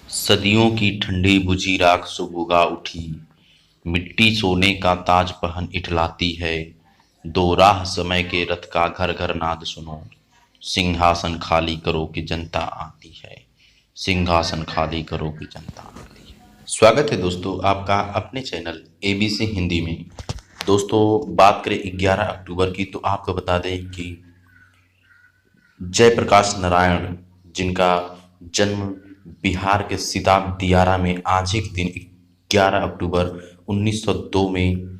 सदियों की ठंडी बुझी राख सुबुगा उठी, मिट्टी सोने का ताज पहन इठलाती है। दो राह समय के रथ का घर घर नाद सुनो, सिंहासन खाली करो कि जनता आती है। सिंहासन खाली करो कि जनता आती है। स्वागत है दोस्तों आपका अपने चैनल एबीसी हिंदी में। दोस्तों बात करें 11 अक्टूबर की तो आपको बता दें कि जयप्रकाश नारायण जिनका जन्म बिहार के सिताब दियारा में आज ही के दिन 11 अक्टूबर 1902 में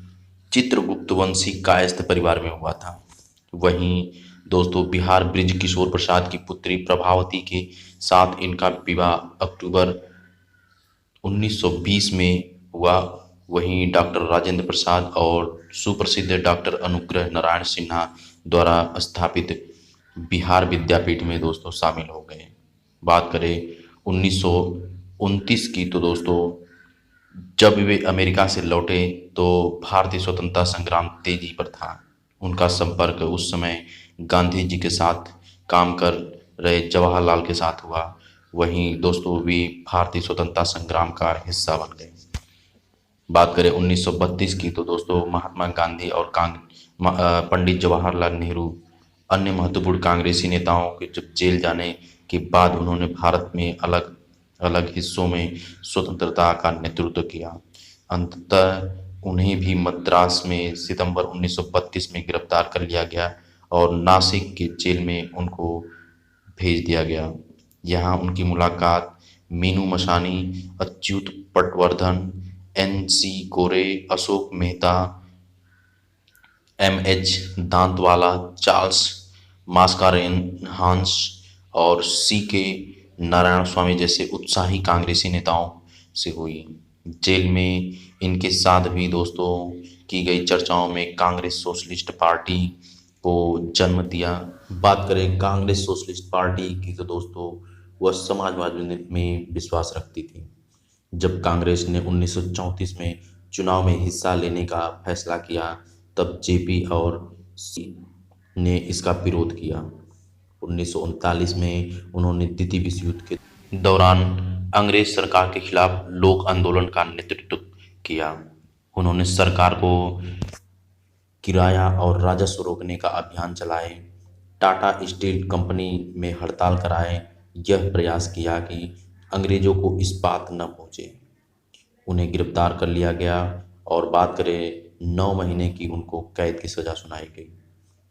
चित्रगुप्त वंशी कायस्थ परिवार में हुआ था। वहीं दोस्तों बिहार बृज किशोर प्रसाद की पुत्री प्रभावती के साथ इनका विवाह अक्टूबर 1920 में हुआ। वहीं डॉक्टर राजेंद्र प्रसाद और सुप्रसिद्ध डॉक्टर अनुग्रह नारायण सिन्हा द्वारा स्थापित बिहार विद्यापीठ में दोस्तों शामिल हो गए। बात करें 1929 की तो दोस्तों जब वे अमेरिका से लौटे तो भारतीय स्वतंत्रता संग्राम तेजी पर था। उनका संपर्क उस समय गांधी जी के साथ काम कर रहे जवाहरलाल के साथ हुआ। वहीं दोस्तों वे भारतीय स्वतंत्रता संग्राम का हिस्सा बन गए। बात करें 1932 की तो दोस्तों महात्मा गांधी और पंडित जवाहरलाल नेहरू अन्य महत्वपूर्ण कांग्रेसी नेताओं के जब जेल जाने के बाद उन्होंने भारत में अलग अलग हिस्सों में स्वतंत्रता का नेतृत्व किया। अंततः उन्हें भी मद्रास में सितंबर 1932 में गिरफ्तार कर लिया गया और नासिक के जेल में उनको भेज दिया गया। यहाँ उनकी मुलाकात मीनू मसानी, अच्युत पटवर्धन, एन.सी. गोरे, अशोक मेहता, एम.एच. दांतवाला, चार्ल्स मास्कारेनहास और सी.के. नारायण स्वामी जैसे उत्साही कांग्रेसी नेताओं से हुई। जेल में इनके साथ भी दोस्तों की गई चर्चाओं में कांग्रेस सोशलिस्ट पार्टी को जन्म दिया। बात करें कांग्रेस सोशलिस्ट पार्टी की तो दोस्तों वह समाजवाद में विश्वास रखती थी। जब कांग्रेस ने 1934 में चुनाव में हिस्सा लेने का फैसला किया तब जेपी और सी ने इसका विरोध किया। 1939 में उन्होंने द्वितीय विश्व युद्ध के दौरान अंग्रेज सरकार के खिलाफ लोक आंदोलन का नेतृत्व किया। उन्होंने सरकार को किराया और राजस्व रोकने का अभियान चलाए, टाटा स्टील कंपनी में हड़ताल कराए, यह प्रयास किया कि अंग्रेजों को इस्पात न पहुंचे। उन्हें गिरफ्तार कर लिया गया और बात करें 9 महीने की उनको कैद की सज़ा सुनाई गई।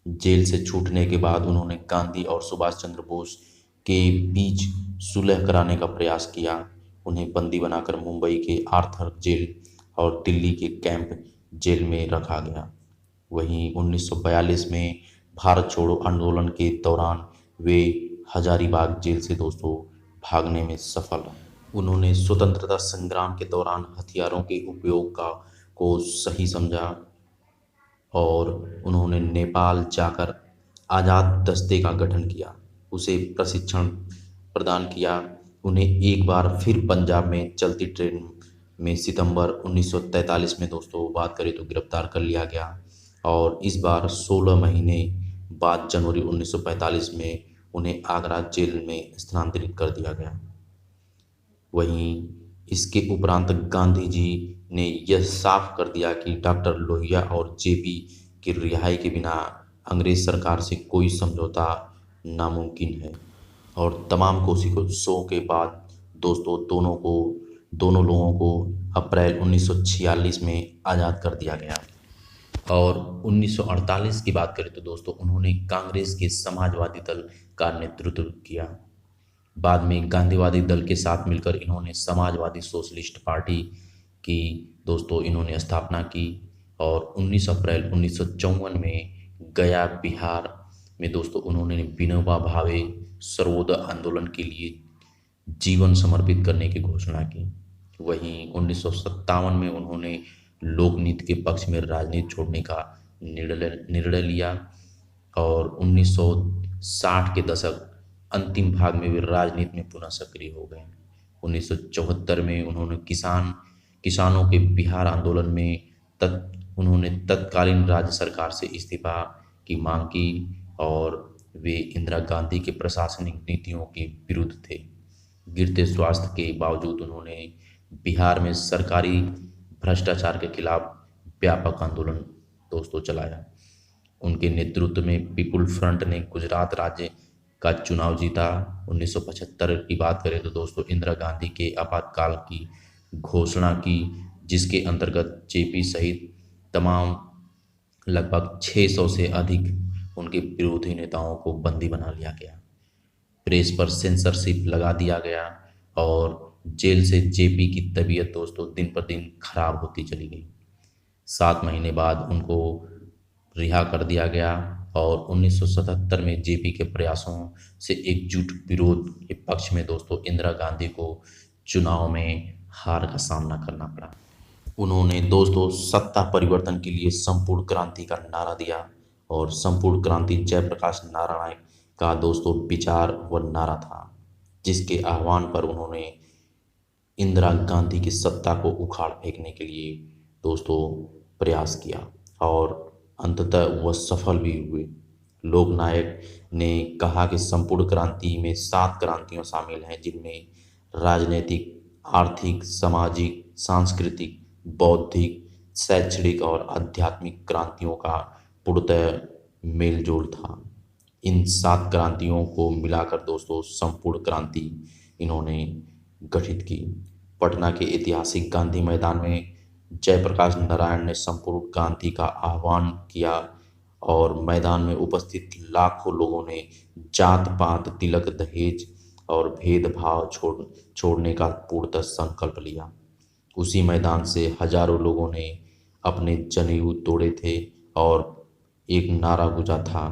जेल से छूटने के बाद उन्होंने गांधी और सुभाष चंद्र बोस के बीच सुलह कराने का प्रयास किया। उन्हें बंदी बनाकर मुंबई के आर्थर जेल और दिल्ली के कैंप जेल में रखा गया। वहीं 1942 में भारत छोड़ो आंदोलन के दौरान वे हजारीबाग जेल से दोस्तों भागने में सफल रहे। उन्होंने स्वतंत्रता संग्राम के दौरान हथियारों के उपयोग को सही समझा और उन्होंने नेपाल जाकर आज़ाद दस्ते का गठन किया, उसे प्रशिक्षण प्रदान किया। उन्हें एक बार फिर पंजाब में चलती ट्रेन में सितंबर 1943 में दोस्तों बात करें तो गिरफ्तार कर लिया गया और इस बार 16 महीने बाद जनवरी 1945 में उन्हें आगरा जेल में स्थानांतरित कर दिया गया। वहीं इसके उपरांत गांधी जी ने यह साफ कर दिया कि डॉक्टर लोहिया और जेपी की रिहाई के बिना अंग्रेज सरकार से कोई समझौता नामुमकिन है और तमाम कोशिशों के बाद दोस्तों दोनों लोगों को अप्रैल 1946 में आज़ाद कर दिया गया। और 1948 की बात करें तो दोस्तों उन्होंने कांग्रेस के समाजवादी दल का नेतृत्व किया। बाद में गांधीवादी दल के साथ मिलकर इन्होंने समाजवादी सोशलिस्ट पार्टी की दोस्तों इन्होंने स्थापना की और 19 अप्रैल 1954 में गया बिहार में दोस्तों उन्होंने विनोबा भावे सर्वोदय आंदोलन के लिए जीवन समर्पित करने की घोषणा की। वहीं 1957 में उन्होंने लोकनीति के पक्ष में राजनीति छोड़ने का निर्णय लिया और 1960 के दशक अंतिम भाग में वे राजनीति में पुनः सक्रिय हो गए। 1974 में उन्होंने किसानों के बिहार आंदोलन में उन्होंने तत्कालीन राज्य सरकार से इस्तीफा की मांग की और वे इंदिरा गांधी के प्रशासनिक नीतियों के विरुद्ध थे। गिरते स्वास्थ्य के बावजूद उन्होंने बिहार में सरकारी भ्रष्टाचार के खिलाफ व्यापक आंदोलन दोस्तों चलाया। उनके नेतृत्व में पीपुल फ्रंट ने गुजरात राज्य का चुनाव जीता। 1975 की बात करें तो दोस्तों इंदिरा गांधी के आपातकाल की घोषणा की, जिसके अंतर्गत जेपी सहित तमाम लगभग 600 से अधिक उनके विरोधी नेताओं को बंदी बना लिया गया। प्रेस पर सेंसरशिप लगा दिया गया और जेल से जेपी की तबीयत दोस्तों दिन पर दिन खराब होती चली गई। 7 महीने बाद उनको रिहा कर दिया गया और 1977 में जेपी के प्रयासों से एकजुट विरोध के पक्ष में दोस्तों इंदिरा गांधी को चुनाव में हार का सामना करना पड़ा। उन्होंने दोस्तों सत्ता परिवर्तन के लिए संपूर्ण क्रांति का नारा दिया और संपूर्ण क्रांति जयप्रकाश नारायण का दोस्तों विचार व नारा था, जिसके आह्वान पर उन्होंने इंदिरा गांधी की सत्ता को उखाड़ फेंकने के लिए दोस्तों प्रयास किया और अंततः वह सफल भी हुए। लोकनायक ने कहा कि संपूर्ण क्रांति में 7 क्रांतियां शामिल हैं, जिनमें राजनीतिक, आर्थिक, सामाजिक, सांस्कृतिक, बौद्धिक, शैक्षणिक और आध्यात्मिक क्रांतियों का पूर्णतः मेलजोल था। इन 7 क्रांतियों को मिलाकर दोस्तों संपूर्ण क्रांति इन्होंने गठित की। पटना के ऐतिहासिक गांधी मैदान में जयप्रकाश नारायण ने संपूर्ण क्रांति का आह्वान किया और मैदान में उपस्थित लाखों लोगों ने जात पात, तिलक, दहेज और भेदभाव छोड़ने का पूर्णतः संकल्प लिया। उसी मैदान से हजारों लोगों ने अपने जनेऊ तोड़े थे और एक नारा गूंजा था,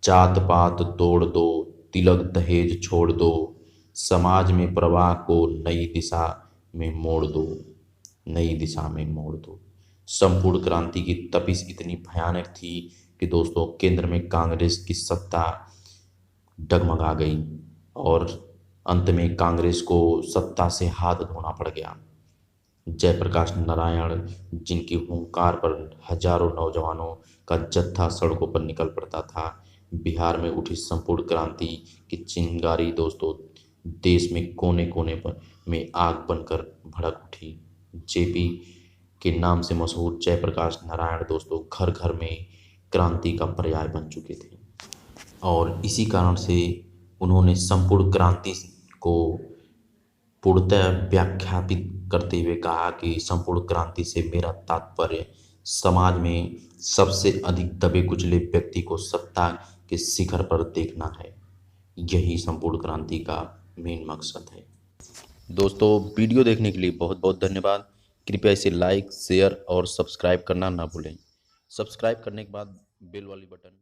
जात पात तोड़ दो, तिलक दहेज छोड़ दो, समाज में प्रवाह को नई दिशा में मोड़ दो, नई दिशा में मोड़ दो। संपूर्ण क्रांति की तपिश इतनी भयानक थी कि दोस्तों केंद्र में कांग्रेस की सत्ता डगमगा गई और अंत में कांग्रेस को सत्ता से हाथ धोना पड़ गया। जयप्रकाश नारायण, जिनकी हुंकार पर हजारों नौजवानों का जत्था सड़कों पर निकल पड़ता था, बिहार में उठी संपूर्ण क्रांति की चिंगारी दोस्तों देश में कोने कोने पर में आग बनकर भड़क उठी। जेपी के नाम से मशहूर जयप्रकाश नारायण दोस्तों घर घर में क्रांति का पर्याय बन चुके थे और इसी कारण से उन्होंने संपूर्ण क्रांति को पूर्णतः व्याख्यापित करते हुए कहा कि संपूर्ण क्रांति से मेरा तात्पर्य समाज में सबसे अधिक दबे कुचले व्यक्ति को सत्ता के शिखर पर देखना है। यही संपूर्ण क्रांति का मेन मकसद है। दोस्तों वीडियो देखने के लिए बहुत बहुत धन्यवाद। कृपया इसे लाइक, शेयर और सब्सक्राइब करना ना भूलें। सब्सक्राइब करने के बाद बेल वाली बटन